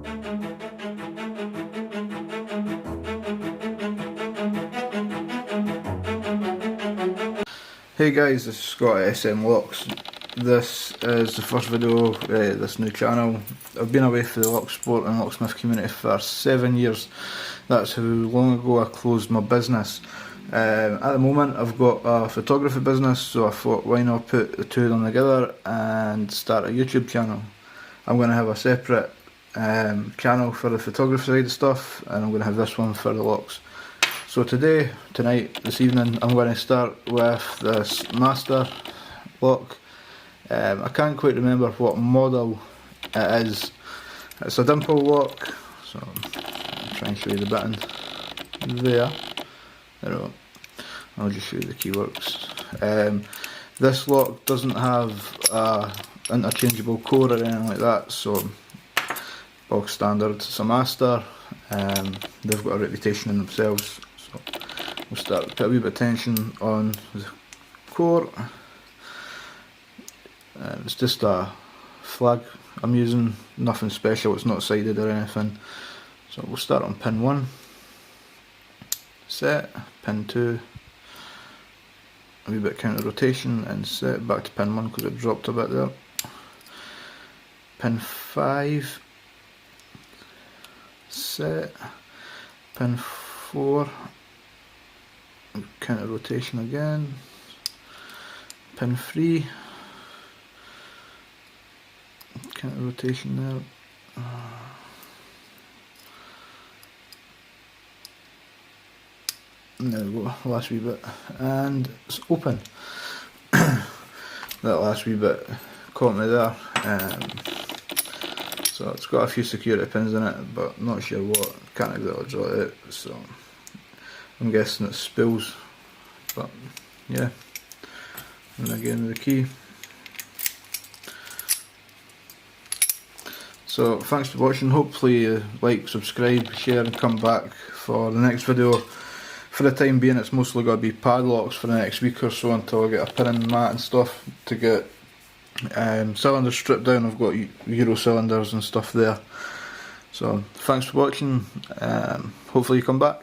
Hey guys, this is Scott at SM Locks. This is the first video of this new channel. I've been away for the lock sport and locksmith community for 7 years. That's how long ago I closed my business. At the moment I've got a photography business, so I thought why not put the two of them together and start a YouTube channel. I'm going to have a separate channel for the photography side of stuff, and I'm going to have this one for the locks. So this evening, I'm going to start with this master lock. I can't quite remember what model it is. It's a dimple lock, so I'll try and show you the button there. There we go. I'll just show you the key works. This lock doesn't have a interchangeable core or anything like that, so bog standard. It's a master. They've got a reputation in themselves. So we'll start, put a wee bit of tension on the core. It's just a flag I'm using, nothing special, it's not sided or anything. So we'll start on pin 1, set, pin 2, a wee bit of counter rotation and set, back to pin 1 because it dropped a bit there. Pin 5, set, pin 4, counter rotation again, pin 3, counter rotation there, and there we go, last wee bit, and it's open. That last wee bit caught me there. So it's got a few security pins in it, but not sure what, can't exactly draw it out, so I'm guessing it's spools, but yeah. And again the key. So thanks for watching, hopefully you like, subscribe, share and come back for the next video. For the time being it's mostly going to be padlocks for the next week or so until I get a pinning mat and stuff to get cylinders stripped down. I've got Euro cylinders and stuff there. So thanks for watching, hopefully you come back.